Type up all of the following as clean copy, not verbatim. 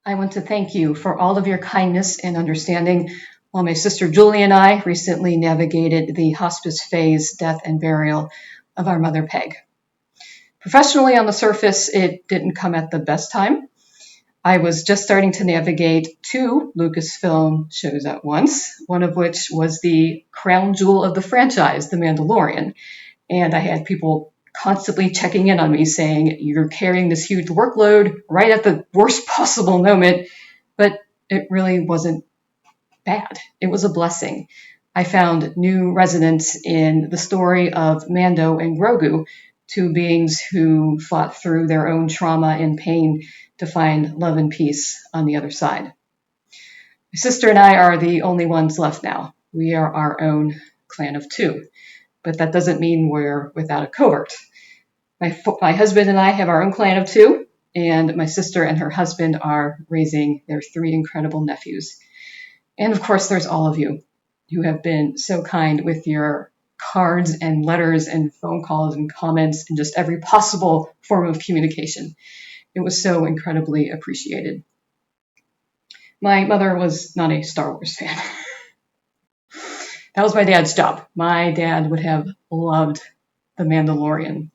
I want to thank you for all of your kindness and understanding while my sister Julie and I recently navigated the hospice phase, death, and burial of our mother Peg. Professionally, on the surface, it didn't come at the best time. I was just starting to navigate two Lucasfilm shows at once, one of which was the crown jewel of the franchise, The Mandalorian. And I had people constantly checking in on me saying, you're carrying this huge workload right at the worst possible moment. But it really wasn't bad. It was a blessing. I found new resonance in the story of Mando and Grogu, two beings who fought through their own trauma and pain to find love and peace on the other side. My sister and I are the only ones left now. We are our own clan of two, but that doesn't mean we're without a cohort. My husband and I have our own clan of two, and my sister and her husband are raising their three incredible nephews. And of course, there's all of you who have been so kind with your cards and letters and phone calls and comments and just every possible form of communication. It was so incredibly appreciated. My mother was not a Star Wars fan. That was my dad's job. My dad would have loved The Mandalorian.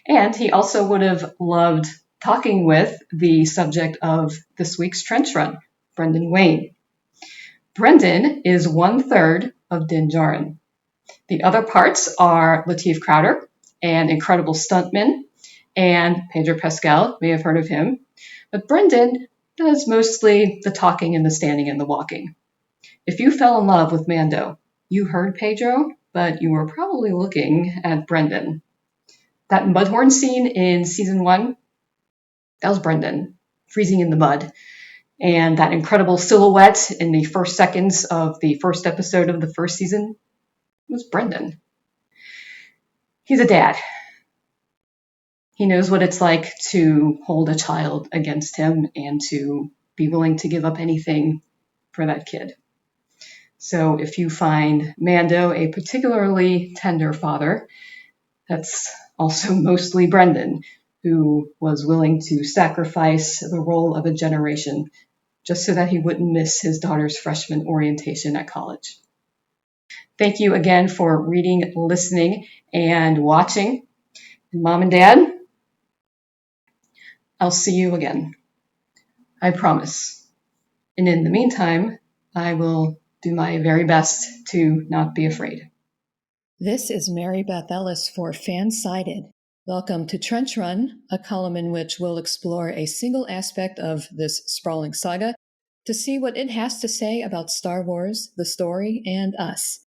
And he also would have loved talking with the subject of this week's trench run, Brendan Wayne. Brendan is 1/3 of Din Djarin. The other parts are Lateef Crowder, an incredible stuntman, and Pedro Pascal, may have heard of him. But Brendan does mostly the talking and the standing and the walking. If you fell in love with Mando, you heard Pedro, but you were probably looking at Brendan. That mudhorn scene in season 1, that was Brendan, freezing in the mud. And that incredible silhouette in the first seconds of the first episode of the first season was Brendan. He's a dad. He knows what it's like to hold a child against him and to be willing to give up anything for that kid. So if you find Mando a particularly tender father, that's also mostly Brendan, who was willing to sacrifice the role of a generation just so that he wouldn't miss his daughter's freshman orientation at college. Thank you again for reading, listening, and watching. Mom and Dad, I'll see you again. I promise. And in the meantime, I will do my very best to not be afraid. This is Mary Beth Ellis for Fansided. Welcome to Trench Run, a column in which we'll explore a single aspect of this sprawling saga to see what it has to say about Star Wars, the story, and us.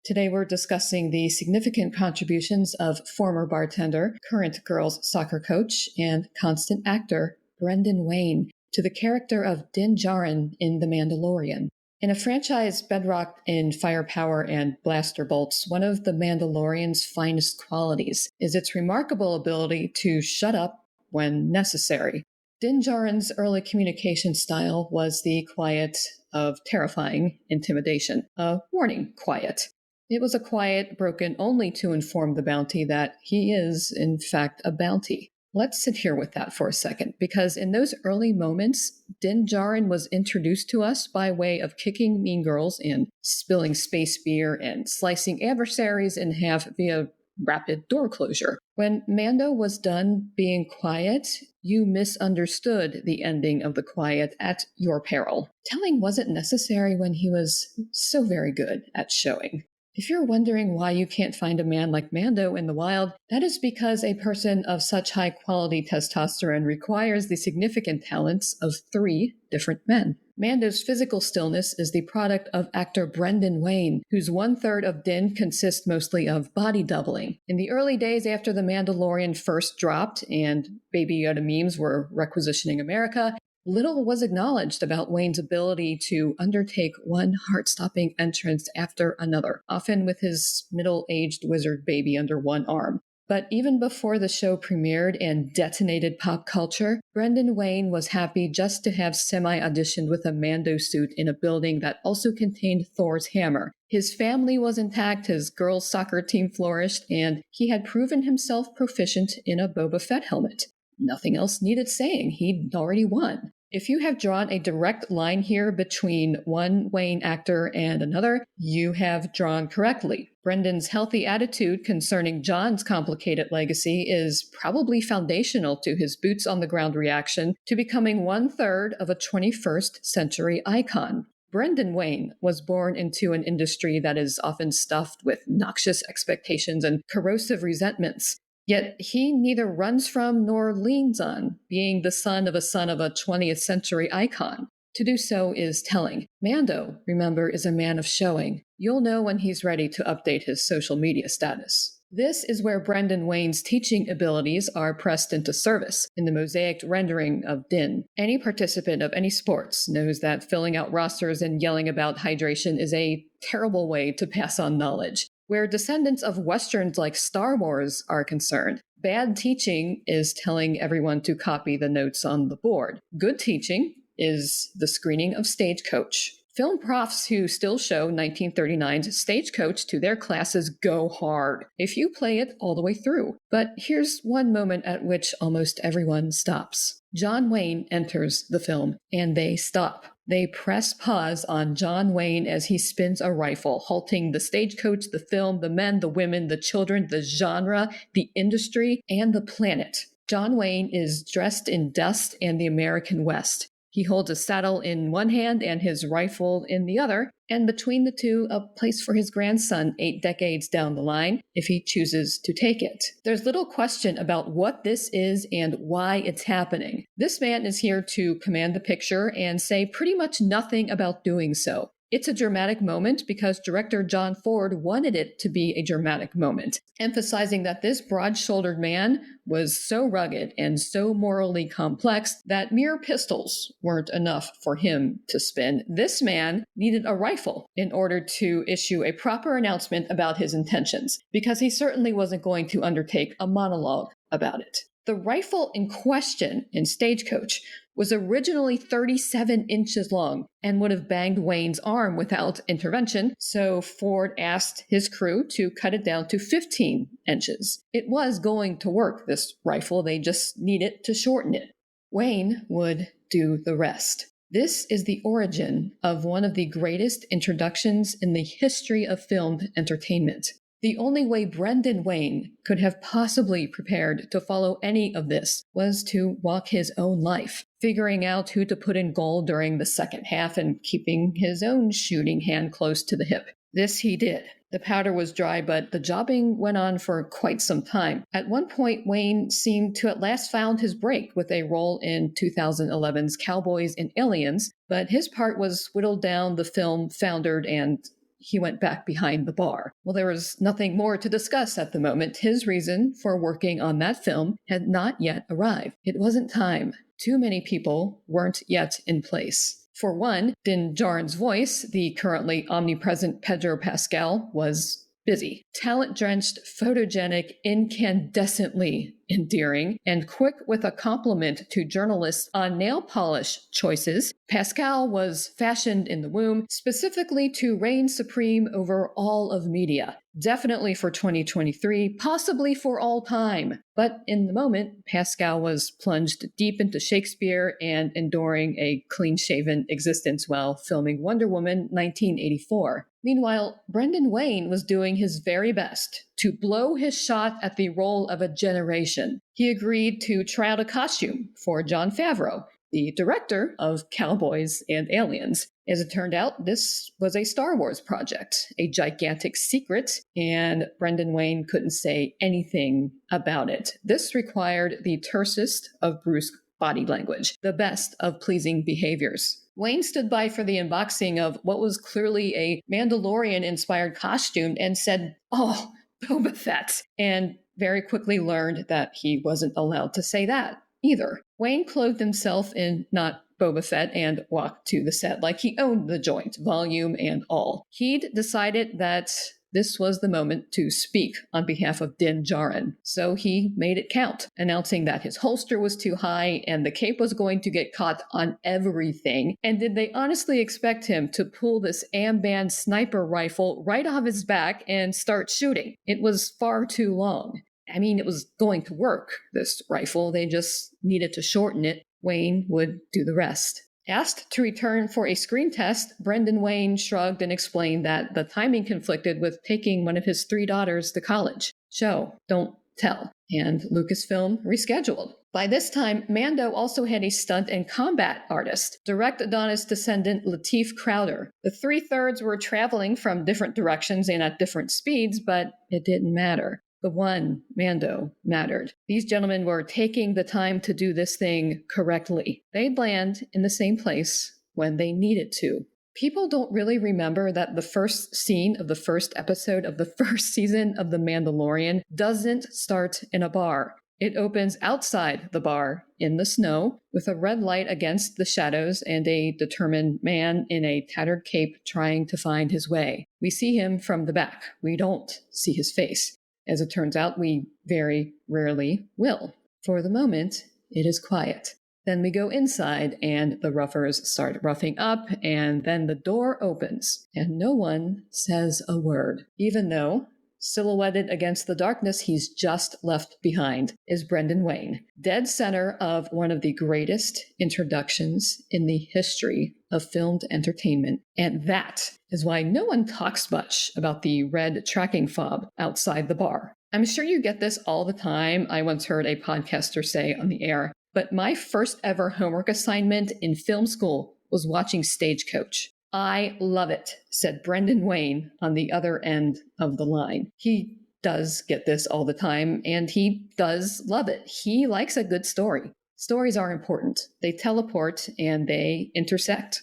Today we're discussing the significant contributions of former bartender, current girls soccer coach, and constant actor Brendan Wayne to the character of Din Djarin in The Mandalorian. In a franchise bedrocked in firepower and blaster bolts, one of The Mandalorian's finest qualities is its remarkable ability to shut up when necessary. Din Djarin's early communication style was the quiet of terrifying intimidation, a warning quiet. It was a quiet broken only to inform the bounty that he is, in fact, a bounty. Let's sit here with that for a second, because in those early moments, Din Djarin was introduced to us by way of kicking mean girls and spilling space beer and slicing adversaries in half via rapid door closure. When Mando was done being quiet, you misunderstood the ending of the quiet at your peril. Telling wasn't necessary when he was so very good at showing. If you're wondering why you can't find a man like Mando in the wild, that is because a person of such high-quality testosterone requires the significant talents of 3 different men. Mando's physical stillness is the product of actor Brendan Wayne, whose 1/3 of Din consists mostly of body doubling. In the early days after The Mandalorian first dropped and Baby Yoda memes were requisitioning America, little was acknowledged about Wayne's ability to undertake one heart-stopping entrance after another, often with his middle-aged wizard baby under one arm. But even before the show premiered and detonated pop culture, Brendan Wayne was happy just to have semi-auditioned with a Mando suit in a building that also contained Thor's hammer. His family was intact, his girls' soccer team flourished, and he had proven himself proficient in a Boba Fett helmet. Nothing else needed saying. He'd already won. If you have drawn a direct line here between one Wayne actor and another, you have drawn correctly. Brendan's healthy attitude concerning John's complicated legacy is probably foundational to his boots on the ground reaction to becoming 1/3 of a 21st century icon. Brendan Wayne was born into an industry that is often stuffed with noxious expectations and corrosive resentments. Yet he neither runs from nor leans on being the son of a 20th century icon. To do so is telling. Mando, remember, is a man of showing. You'll know when he's ready to update his social media status. This is where Brendan Wayne's teaching abilities are pressed into service in the mosaic rendering of Din. Any participant of any sports knows that filling out rosters and yelling about hydration is a terrible way to pass on knowledge. Where descendants of Westerns like Star Wars are concerned, bad teaching is telling everyone to copy the notes on the board. Good teaching is the screening of Stagecoach. Film profs who still show 1939's Stagecoach to their classes go hard if you play it all the way through. But here's one moment at which almost everyone stops. John Wayne enters the film, and they stop. They press pause on John Wayne as he spins a rifle, halting the stagecoach, the film, the men, the women, the children, the genre, the industry, and the planet. John Wayne is dressed in dust and the American West. He holds a saddle in one hand and his rifle in the other, and between the two, a place for his grandson 8 decades down the line, if he chooses to take it. There's little question about what this is and why it's happening. This man is here to command the picture and say pretty much nothing about doing so. It's a dramatic moment because director John Ford wanted it to be a dramatic moment, emphasizing that this broad-shouldered man was so rugged and so morally complex that mere pistols weren't enough for him to spin. This man needed a rifle in order to issue a proper announcement about his intentions, because he certainly wasn't going to undertake a monologue about it. The rifle in question in Stagecoach was originally 37 inches long and would have banged Wayne's arm without intervention, so Ford asked his crew to cut it down to 15 inches. It was going to work, this rifle, they just needed to shorten it. Wayne would do the rest. This is the origin of one of the greatest introductions in the history of filmed entertainment. The only way Brendan Wayne could have possibly prepared to follow any of this was to walk his own life, figuring out who to put in goal during the second half and keeping his own shooting hand close to the hip. This he did. The powder was dry, but the jobbing went on for quite some time. At one point, Wayne seemed to at last found his break with a role in 2011's Cowboys and Aliens, but his part was whittled down, the film foundered, and he went back behind the bar. Well, there was nothing more to discuss at the moment. His reason for working on that film had not yet arrived. It wasn't time. Too many people weren't yet in place. For one, Din Djarin's voice, the currently omnipresent Pedro Pascal, was busy. Talent-drenched, photogenic, incandescently endearing, and quick with a compliment to journalists on nail polish choices, Pascal was fashioned in the womb specifically to reign supreme over all of media. Definitely for 2023, possibly for all time. But in the moment, Pascal was plunged deep into Shakespeare and enduring a clean-shaven existence while filming Wonder Woman 1984. Meanwhile, Brendan Wayne was doing his very best to blow his shot at the role of a generation. He agreed to try out a costume for Jon Favreau, the director of Cowboys and Aliens. As it turned out, this was a Star Wars project, a gigantic secret, and Brendan Wayne couldn't say anything about it. This required the tersest of brusque body language, the best of pleasing behaviors. Wayne stood by for the unboxing of what was clearly a Mandalorian-inspired costume and said, "Oh, Boba Fett," and very quickly learned that he wasn't allowed to say that either. Wayne clothed himself in not Boba Fett and walked to the set like he owned the joint, volume and all. He'd decided that this was the moment to speak on behalf of Din Djarin, so he made it count, announcing that his holster was too high and the cape was going to get caught on everything. And did they honestly expect him to pull this Amban sniper rifle right off his back and start shooting? It was far too long. I mean, it was going to work, this rifle. They just needed to shorten it. Wayne would do the rest. Asked to return for a screen test, Brendan Wayne shrugged and explained that the timing conflicted with taking one of his 3 daughters to college. Show, don't tell. And Lucasfilm rescheduled. By this time, Mando also had a stunt and combat artist, direct Adonis descendant Lateef Crowder. The 3/3 were traveling from different directions and at different speeds, but it didn't matter. The one, Mando, mattered. These gentlemen were taking the time to do this thing correctly. They'd land in the same place when they needed to. People don't really remember that the first scene of the first episode of the first season of The Mandalorian doesn't start in a bar. It opens outside the bar in the snow with a red light against the shadows and a determined man in a tattered cape trying to find his way. We see him from the back. We don't see his face. As it turns out, we very rarely will. For the moment, it is quiet. Then we go inside and the roughers start roughing up, and then the door opens and no one says a word, even though silhouetted against the darkness he's just left behind is Brendan Wayne, dead center of one of the greatest introductions in the history of filmed entertainment. And that is why no one talks much about the red tracking fob outside the bar. I'm sure you get this all the time. I once heard a podcaster say on the air, but my first ever homework assignment in film school was watching Stagecoach. I love it, said Brendan Wayne on the other end of the line. He does get this all the time, and he does love it. He likes a good story. Stories are important. They teleport and they intersect.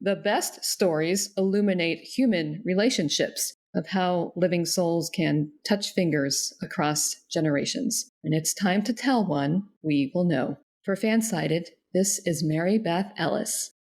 The best stories illuminate human relationships, of how living souls can touch fingers across generations. When it's time to tell one, we will know. For Fansided, this is Mary Beth Ellis.